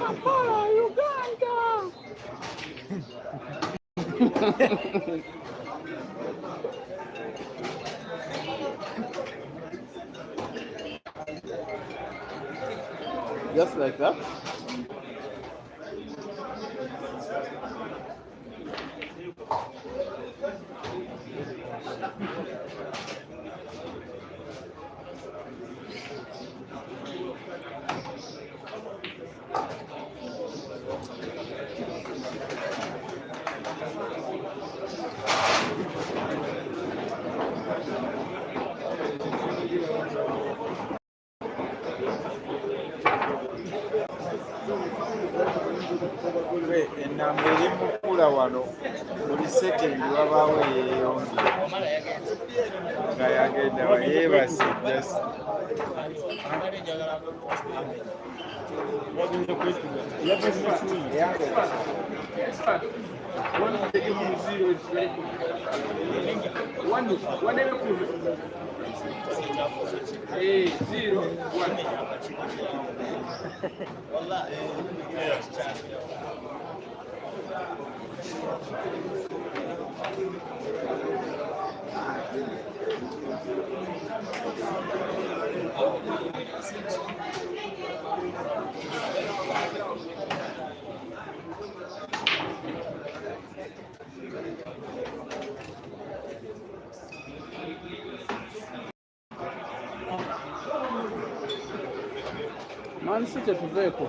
Kampala, Uganda. Just like that. Enamba eri mukula wano buli sekendi wabaawo yeeyongera nga yagenda wayeebase jasi Man City tuveeko.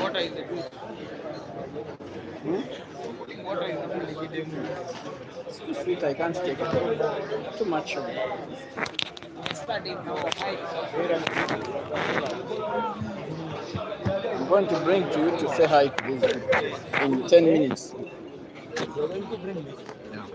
Water in the juice. Putting water in the juice. It's too sweet, I can't take it. Too much sugar. I'm going to bring to you to say hi to this in 10 minutes. You're going to bring me? Yeah.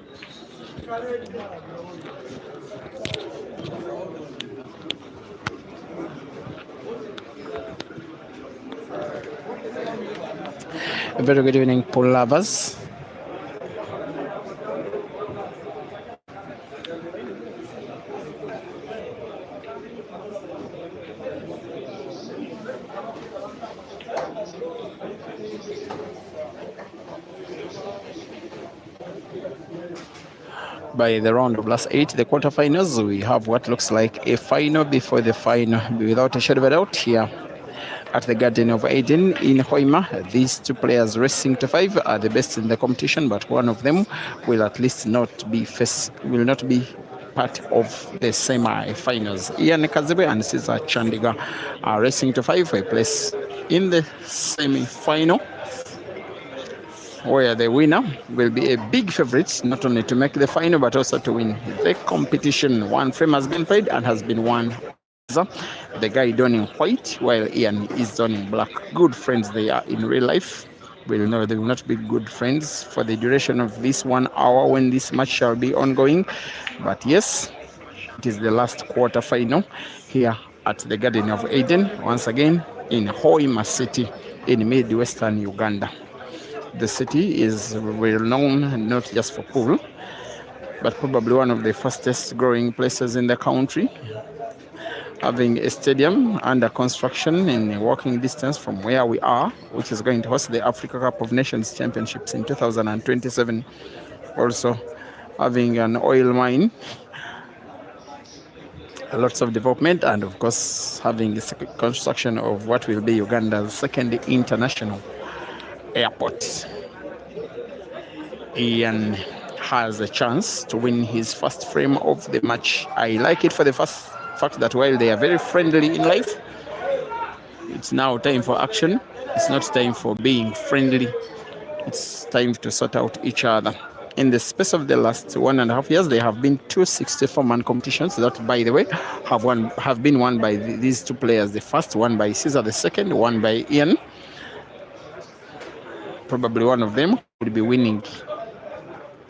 A very good evening, pool lovers. By the round of last 8, the quarterfinals, we have what looks like a final before the final, without a shadow of a doubt here at the Garden of Eden in Hoima. These two players racing to 5 are the best in the competition, but one of them will at least not be part of the semi-finals. Ian Kazibwe and Cesar Chandiga are racing to 5 for a place in the semi-final, where the winner will be a big favorite, not only to make the final, but also to win the competition. One frame has been played and has been won. The guy donning white, while Ian is donning black. Good friends they are in real life. We'll know they will not be good friends for the duration of this 1 hour when this match shall be ongoing. But yes, it is the last quarter final here at the Garden of Eden, once again in Hoima City in Midwestern Uganda. The city is well known not just for pool, but probably one of the fastest growing places in the country, having a stadium under construction in walking distance from where we are, which is going to host the Africa Cup of Nations Championships in 2027. Also having an oil mine, lots of development, and of course having the construction of what will be Uganda's second international airport. Ian has a chance to win his first frame of the match. I like it for the first fact that while they are very friendly in life, it's now time for action. It's not time for being friendly. It's time to sort out each other. In the space of the last 1.5 years, there have been 2 64-man competitions that, by the way, have been won by these two players. The first one by Caesar, the second one by Ian. Probably one of them would be winning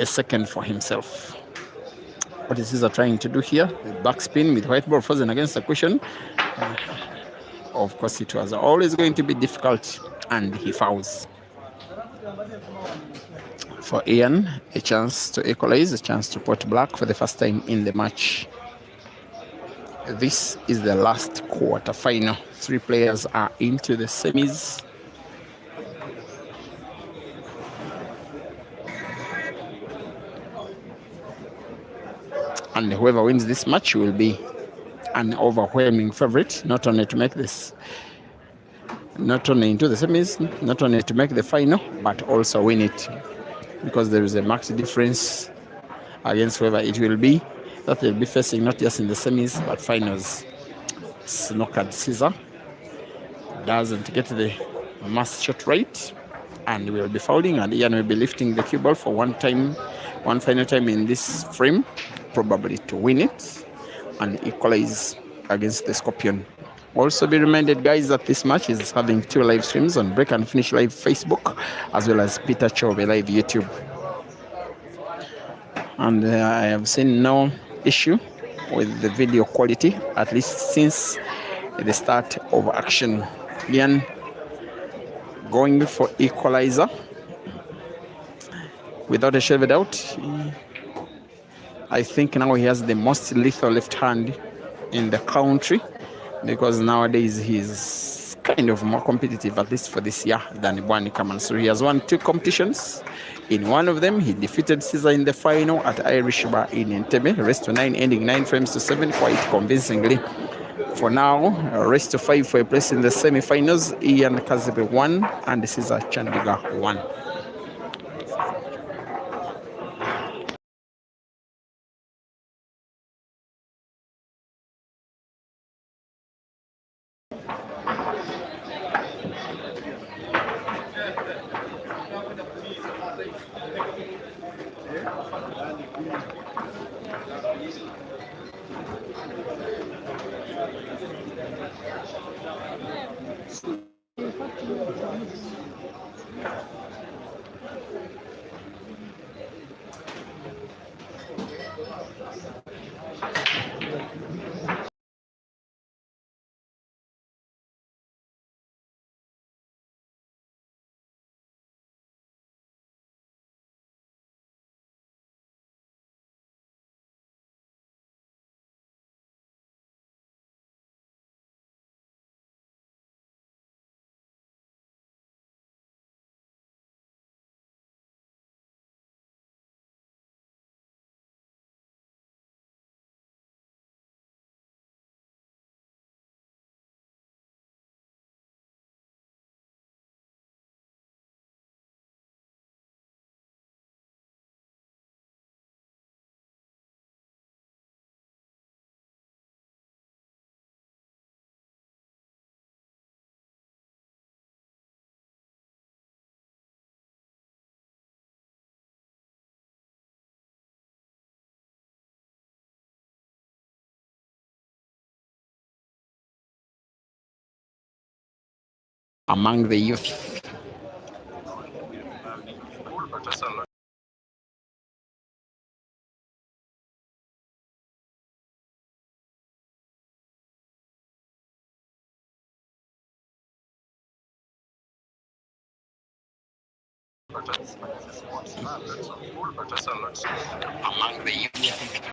a second for himself. What is Caesar trying to do here? The backspin with white ball frozen against the cushion. Of course, it was always going to be difficult, and he fouls. For Ian, a chance to equalize, a chance to put black for the first time in the match. This is the last quarter final. 3 players are into the semis. And whoever wins this match will be an overwhelming favorite, not only to make this, not only into the semis, not only to make the final, but also win it, because there is a marked difference against whoever it will be that they'll be facing, not just in the semis but finals. Snookered Caesar doesn't get the mass shot right and will be fouling, and Ian will be lifting the cue ball for one final time in this frame, probably to win it and equalize against the Scorpion. Also be reminded, guys, that this match is having 2 live streams on Break and Finish Live Facebook, as well as Peter Chove Live YouTube. And I have seen no issue with the video quality, at least since the start of action. Ian going for equalizer. Without a shadow of a doubt, I think now he has the most lethal left hand in the country, because nowadays he's kind of more competitive, at least for this year, than Bwani Kaman. So he has won 2 competitions. In one of them, he defeated Caesar in the final at Irish Bar in Entebbe, race to 9, ending 9 frames to 7 quite convincingly. For now, race to 5 for a place in the semi-finals. Ian Kazibwe 1 and Caesar Chandiga 1. among the youth. Among the youth.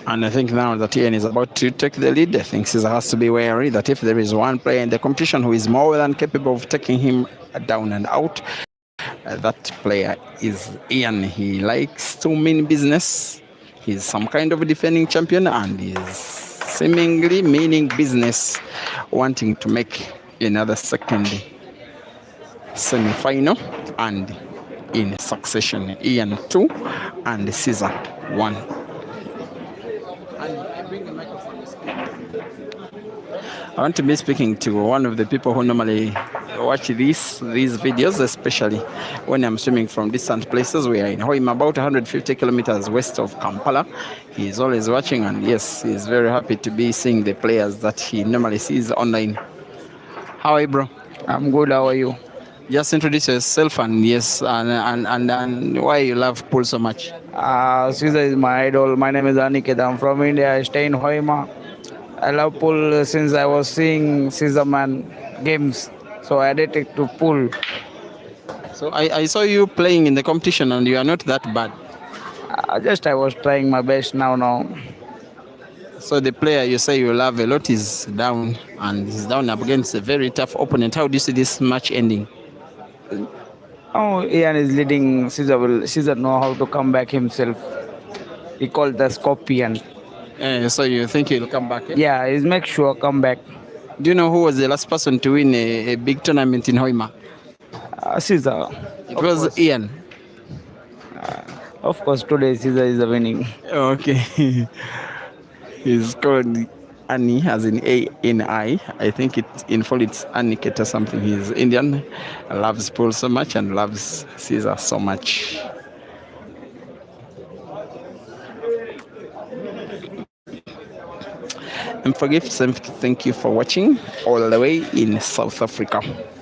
And I think now that Ian is about to take the lead, I think Caesar has to be wary that if there is one player in the competition who is more than capable of taking him down and out, that player is Ian. He likes to mean business. He's some kind of a defending champion and is seemingly meaning business, wanting to make another second semi-final and in succession. Ian 2 and Caesar 1. I want to be speaking to one of the people who normally watch these videos, especially when I'm swimming from distant places. We are in Hoima, about 150 kilometers west of Kampala. He's always watching, and yes, he's very happy to be seeing the players that he normally sees online. How are you, bro? I'm good. How are you? Just introduce yourself and yes, and why you love pool so much. Caesar is my idol. My name is Aniket. I'm from India. I stay in Hoima. I love pool since I was seeing Caesar Man games. So I addicted to pool. So I saw you playing in the competition and you are not that bad. I was trying my best now. So the player you say you love a lot is down, and he's down up against a very tough opponent. How do you see this match ending? Oh, Ian is leading. Caesar know how to come back himself. He called the Scorpion. So you think he'll come back? Yeah, he's make sure come back. Do you know who was the last person to win a big tournament in Hoima? Caesar. It was course. Ian. Of course, today Caesar is the winning. Okay. He's called Annie, as in A-N-I. I think in full it's Aniket or something. He's Indian, loves pool so much and loves Caesar so much. And thank you for watching all the way in South Africa.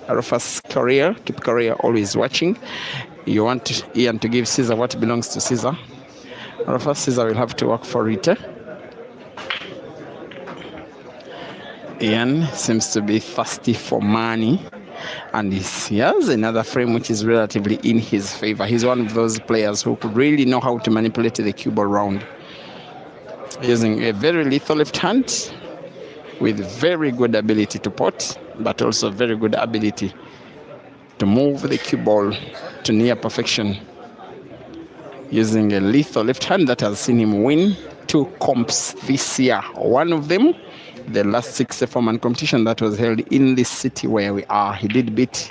Rufus Korea, keep Korea always watching. You want Ian to give Caesar what belongs to Caesar. Rufus, Caesar will have to work for it. Ian seems to be thirsty for money, and he has another frame which is relatively in his favor. He's one of those players who could really know how to manipulate the cue ball round, using a very lethal left hand with very good ability to pot, but also very good ability to move the cue ball to near perfection, using a lethal left hand that has seen him win 2 comps this year. One of them, the last 64-man competition that was held in this city where we are. He did beat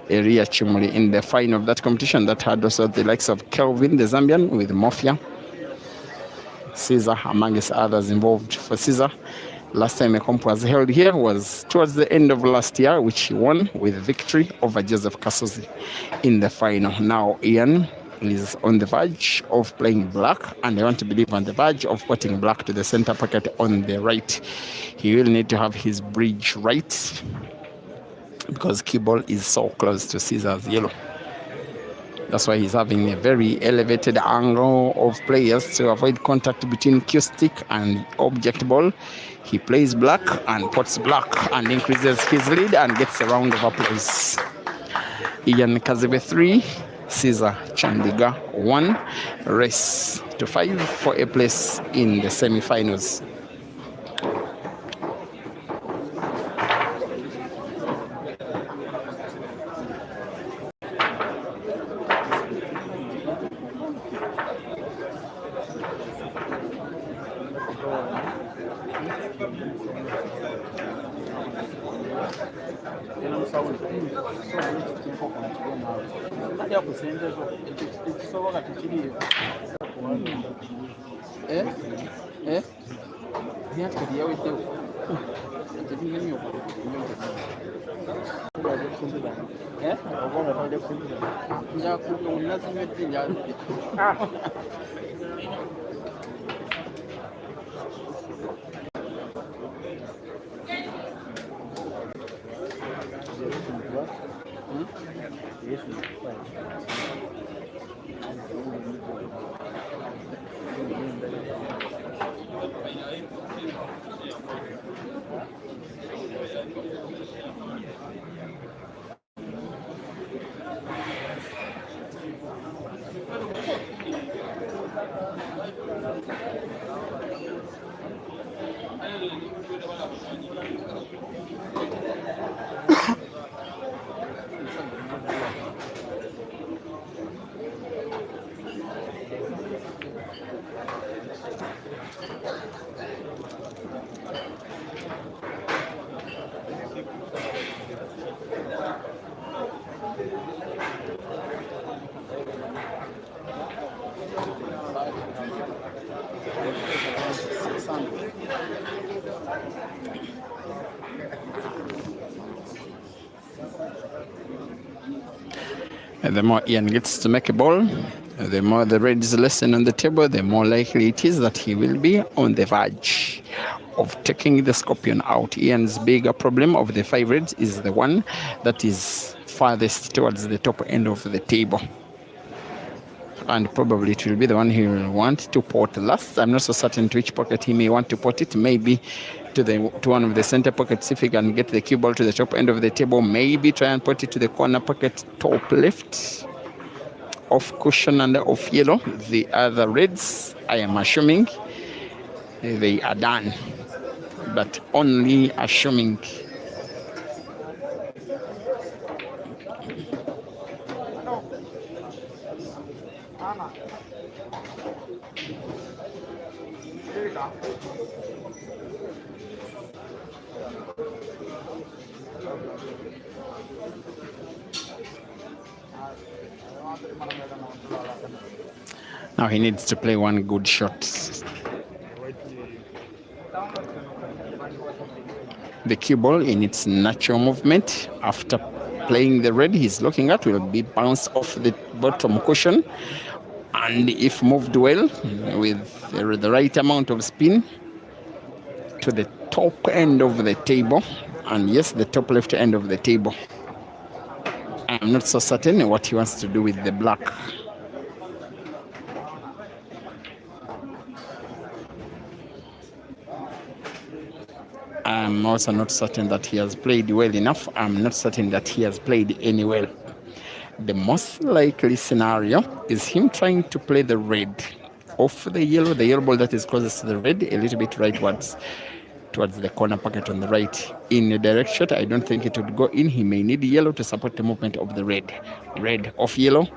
Eria Chumuli in the final of that competition that had also the likes of Kelvin, the Zambian, with Mafia. Caesar, amongst others involved for Caesar. Last time a comp was held here was towards the end of last year, which he won with victory over Joseph Kasozi in the final. Now Ian is on the verge of playing black, and I want to believe on the verge of putting black to the center pocket on the right. He will need to have his bridge right because cue ball is so close to Caesar's yellow. That's why he's having a very elevated angle of players to avoid contact between cue stick and object ball. He plays black and puts black and increases his lead and gets a round of applause. Ian Kazibwe 3, Caesar Chandiga 1, race to 5 for a place in the semi-finals. The more Ian gets to make a ball, the more the red is lessened on the table, the more likely it is that he will be on the verge of taking the scorpion out. Ian's bigger problem of the 5 reds is the one that is farthest towards the top end of the table. And probably it will be the one he will want to port last. I'm not so certain to which pocket he may want to port it. Maybe to one of the center pockets if he can get the cue ball to the top end of the table. Maybe try and put it to the corner pocket top left, off cushion and off yellow. The other reds, I am assuming they are done, but only assuming. Now he needs to play one good shot. The cue ball in its natural movement after playing the red he's looking at will be bounced off the bottom cushion, and if moved well with the right amount of spin to the top end of the table, and yes, the top left end of the table. I'm not so certain what he wants to do with the black. I'm also not certain that he has played well enough. I'm not certain that he has played any well. The most likely scenario is him trying to play the red off the yellow ball that is closest to the red, a little bit rightwards towards the corner pocket on the right. In a direct shot, I don't think it would go in. He may need yellow to support the movement of the red. Red off yellow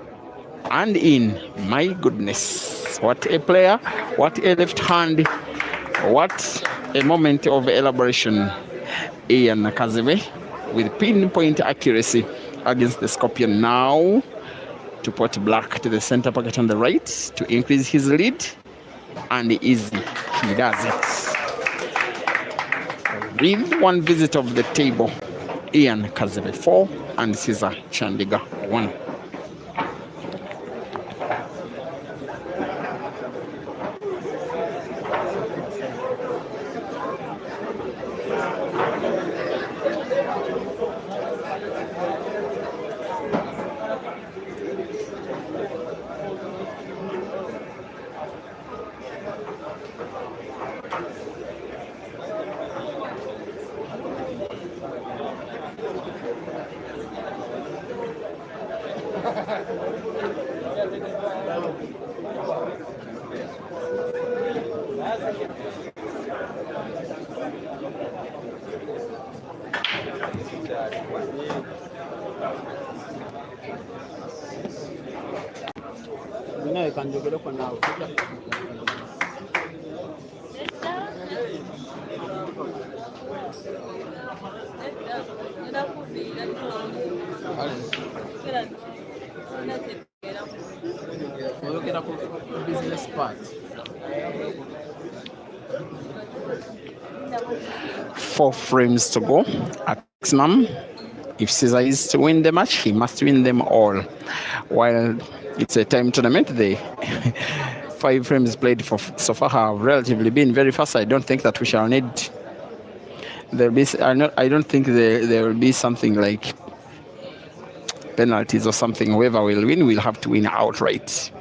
and in. My goodness, what a player, what a left hand, what a moment of elaboration. Ian Kazibwe with pinpoint accuracy against the scorpion. Now to put black to the center pocket on the right to increase his lead, and easy, he does it. With one visit of the table, Ian Kazibwe 4 and Caesar Chandiga 1. kanjogereko naawe. Oyogera ku business part. 4 frames to go at maximum. If Caesar is to win the match, he must win them all. While it's a time tournament, the 5 frames played for so far have relatively been very fast. I don't think that we shall need. I don't think there will be something like penalties or something. Whoever will win will have to win outright.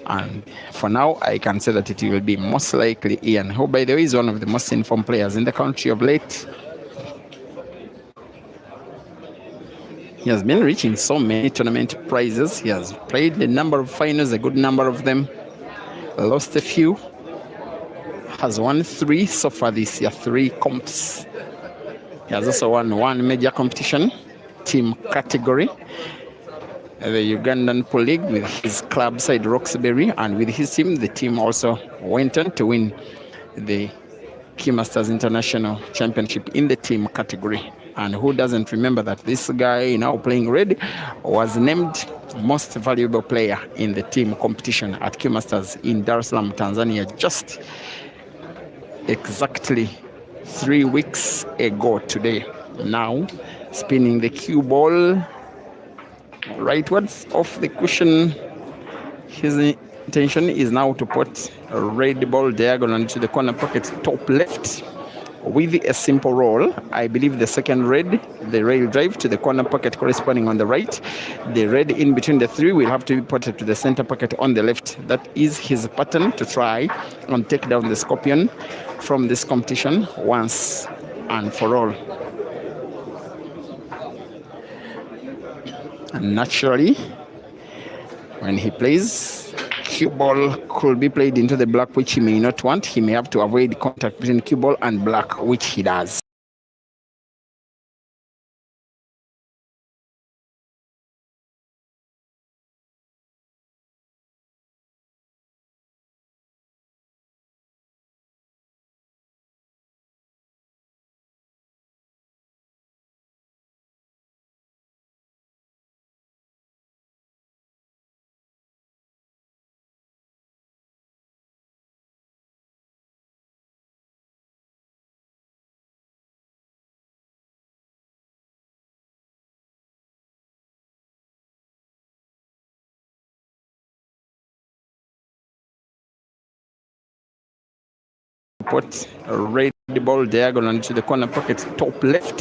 And for now, I can say that it will be most likely Ian, who, by the way, is one of the most informed players in the country of late. He has been reaching so many tournament prizes. He has played a number of finals, a good number of them, lost a few, has won 3 so far this year, 3 comps. He has also won 1 major competition, team category, the Ugandan Pool League with his club side Roxbury, and with his team, the team also went on to win the Key Masters International Championship in the team category. And who doesn't remember that this guy now playing red was named most valuable player in the team competition at Key Masters in Dar es Salaam, Tanzania, just exactly 3 weeks ago today. Now spinning the cue ball rightwards off the cushion. His intention is now to put a red ball diagonal into the corner pocket top left with a simple roll. I believe the second red, the rail drive to the corner pocket corresponding on the right. The red in between the 3 will have to be put to the center pocket on the left. That is his pattern to try and take down the Scorpion from this competition once and for all. And naturally, when he plays, cue ball could be played into the black, which he may not want. He may have to avoid contact between cue ball and black, which he does. Put a red ball diagonal into the corner pocket top left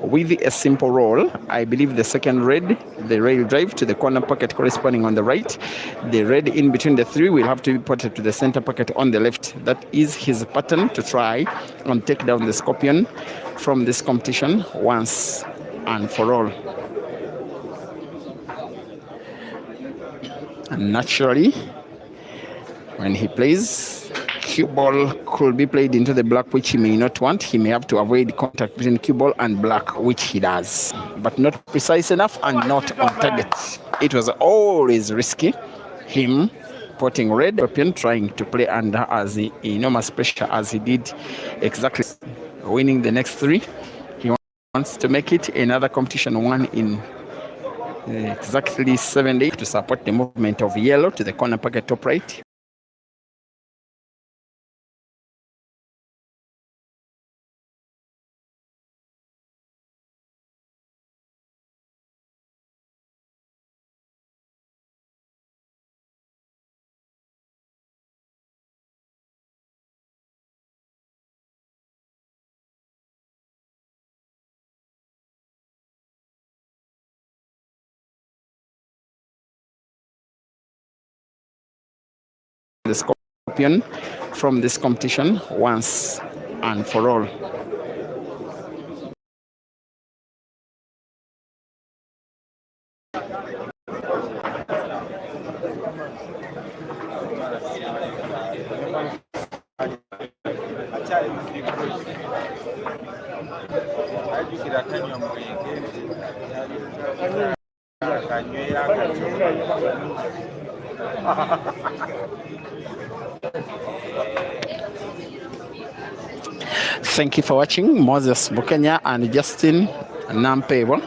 with a simple roll. I believe the second red, the rail drive to the corner pocket corresponding on the right. The red in between the 3 will have to be put to the center pocket on the left. That is his pattern to try and take down the Scorpion from this competition once and for all. And naturally, when he plays, cue ball could be played into the black, which he may not want. He may have to avoid contact between cue ball and black, which he does, but not precise enough and not on target. It was always risky. Him putting red, Scorpion trying to play under as enormous pressure as he did, exactly winning the next 3. He wants to make it another competition, one in exactly 7 days, to support the movement of yellow to the corner pocket top right. The Scorpion from this competition once and for all. Thank you for watching. Moses Bukenya and Justin Nampebo.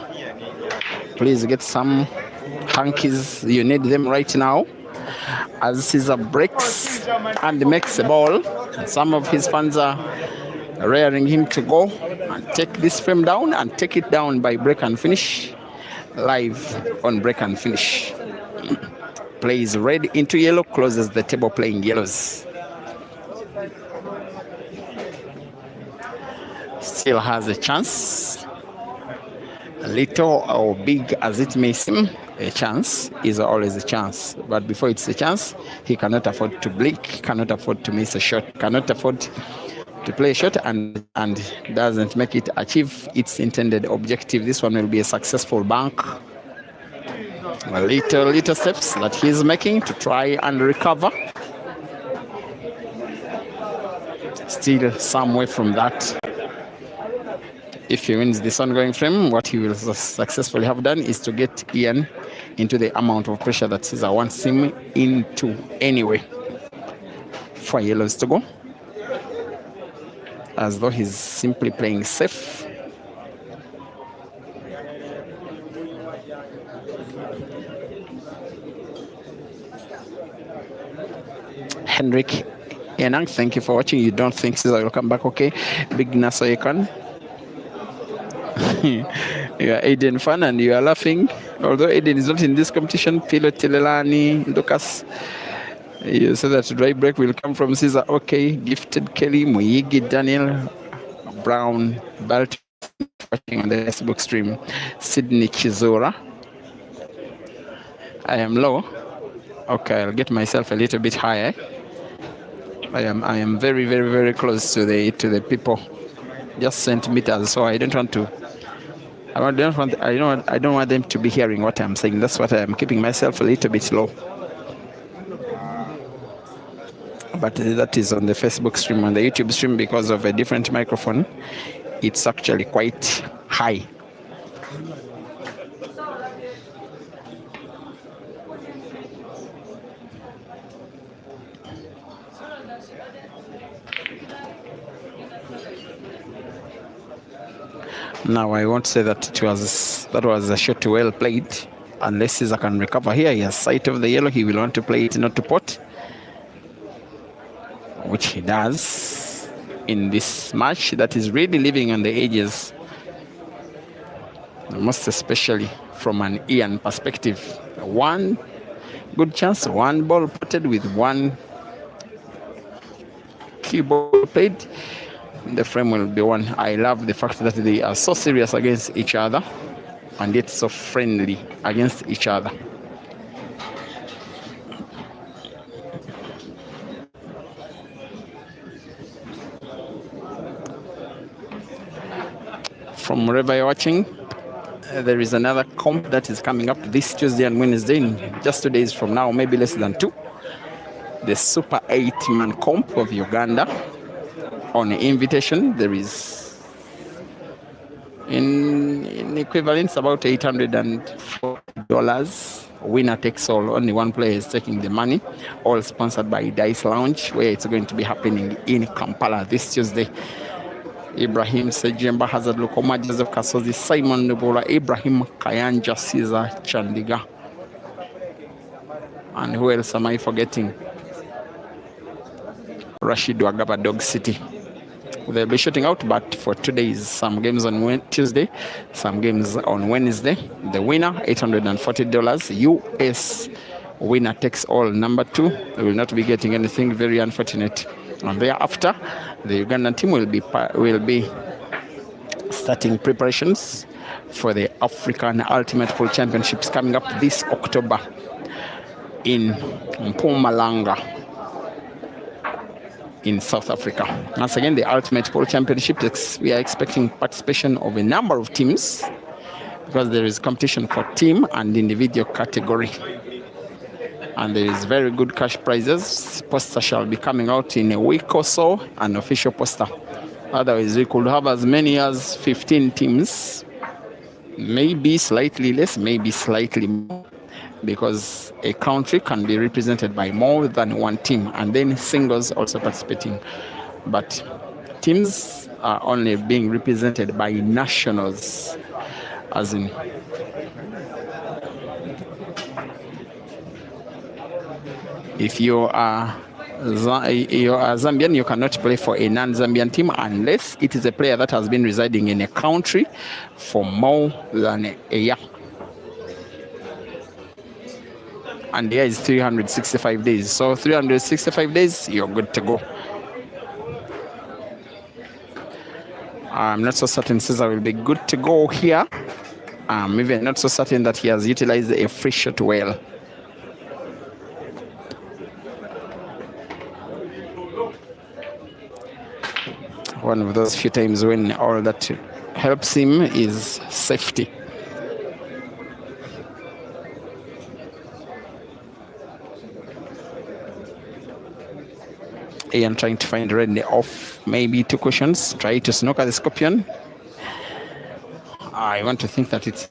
Please get some hankies. You need them right now. As Caesar breaks and makes a ball, some of his fans are raring him to go and take this frame down and take it down by break and finish. Live on break and finish. Plays red into yellow, closes the table playing yellows. Still has a chance. Little or big as it may seem, a chance is always a chance. But before it's a chance, he cannot afford to blink, cannot afford to miss a shot, cannot afford to play a shot and doesn't make it achieve its intended objective. This one will be a successful bank. Little steps that he's making to try and recover. Still some way from that. If he wins this ongoing frame, what he will successfully have done is to get Ian into the amount of pressure that Caesar wants him into anyway. 4 yellows to go. As though he's simply playing safe. Henrik Enang, thank you for watching. You don't think Caesar will come back okay? Big Nasoyekan. You are Aiden fan and you are laughing. Although Aiden is not in this competition, Pilo Tilelani, Lucas, you say that dry break will come from Caesar. Okay, Gifted Kelly, Muyigi, Daniel, Brown, Balt, watching on the Facebook stream. Sydney Chizora. I am low. Okay, I'll get myself a little bit higher. I am very, very, very close to the people. Just centimeters, so I don't want to. I don't want them to be hearing what I'm saying. That's what I'm keeping myself a little bit low. But that is on the Facebook stream. On the YouTube stream, because of a different microphone, it's actually quite high. Now I won't say that that was a shot well played, unless Caesar can recover here. He has sight of the yellow. He will want to play it not to pot, which he does in this match that is really living on the edges, most especially from an Ian perspective. One good chance, one ball potted with one key ball played. The frame will be one. I love the fact that they are so serious against each other and yet so friendly against each other. From wherever you're watching, there is another comp that is coming up this Tuesday and Wednesday, in just 2 days from now, maybe less than 2. The Super 8-man comp of Uganda. On invitation, there is in equivalence about $840. Winner takes all. Only one player is taking the money. All sponsored by Dice Lounge, where it's going to be happening in Kampala this Tuesday. Ibrahim Sejemba, Hazard Lukoma, Joseph Kasozi, Simon Nubula, Ibrahim Kayanja, Caesar Chandiga. And who else am I forgetting? Rashid Wagaba, Dog City. They'll be shooting out, but for 2 days, some games on Tuesday, some games on Wednesday. The winner, $840. US winner takes all. Number 2, they will not be getting anything. Very unfortunate. And thereafter, the Ugandan team will be starting preparations for the African Ultimate Pool Championships coming up this October in Mpumalanga in South Africa. Once again, the Ultimate Pool Championships, we are expecting participation of a number of teams because there is competition for team and individual category. And there is very good cash prizes. Poster shall be coming out in a week or so, an official poster. Otherwise, we could have as many as 15 teams, maybe slightly less, maybe slightly more. because a country can be represented by more than one team, and then singles also participating. But teams are only being represented by nationals, as in if you are Zambian, you cannot play for a non-Zambian team unless it is a player that has been residing in a country for more than a year. And the year is 365 days. So 365 days, you're good to go. I'm not so certain Caesar will be good to go here. I'm even not so certain that he has utilized a free shot well. One of those few times when all that helps him is safety. Ian trying to find red off maybe 2 cushions. Try to snooker the scorpion. I want to think that it's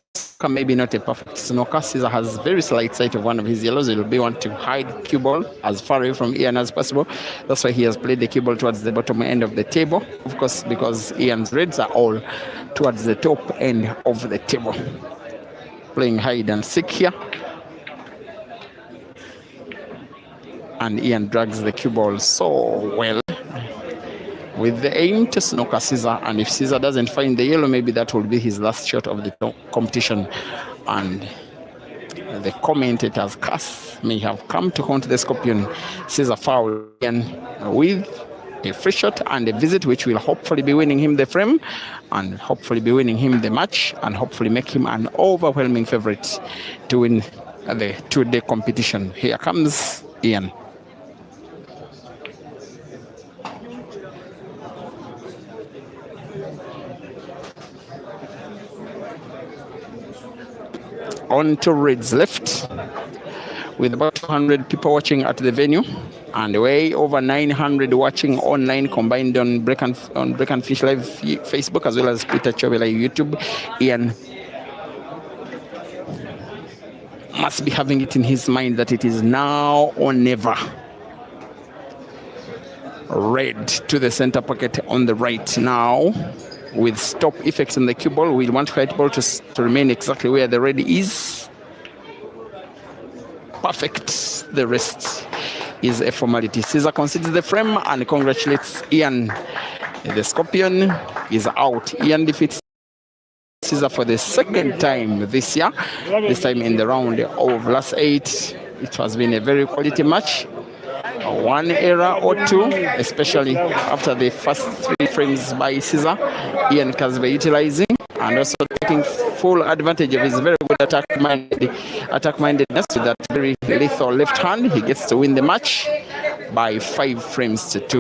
maybe not a perfect snooker. Caesar has very slight sight of one of his yellows. He will be want to hide cue ball as far away from Ian as possible. That's why he has played the cue ball towards the bottom end of the table. Of course, because Ian's reds are all towards the top end of the table. Playing hide and seek here. And Ian drags the cue ball so well with the aim to snooker Caesar. And if Caesar doesn't find the yellow, maybe that will be his last shot of the competition. And the commentator's curse may have come to haunt the scorpion. Caesar foul again with a free shot and a visit, which will hopefully be winning him the frame and hopefully be winning him the match and hopefully make him an overwhelming favorite to win the 2-day competition. Here comes Ian. On to Red's left, with about 200 people watching at the venue and way over 900 watching online, combined on Break and Fish Live Facebook as well as Twitter, Chobela, YouTube. Ian must be having it in his mind that it is now or never. Red to the center pocket on the right now. With stop effects on the cue ball, we want white ball to remain exactly where the red is. Perfect. The rest is a formality. Caesar concedes the frame and congratulates Ian. The scorpion is out. Ian defeats Caesar for the second time this year. This time in the round of last 8. It has been a very quality match. One error or two, especially after the first 3 frames by Caesar. Ian Kazibwe utilizing and also taking full advantage of his very good attack-mindedness with that very lethal left hand. He gets to win the match by 5 frames to 2.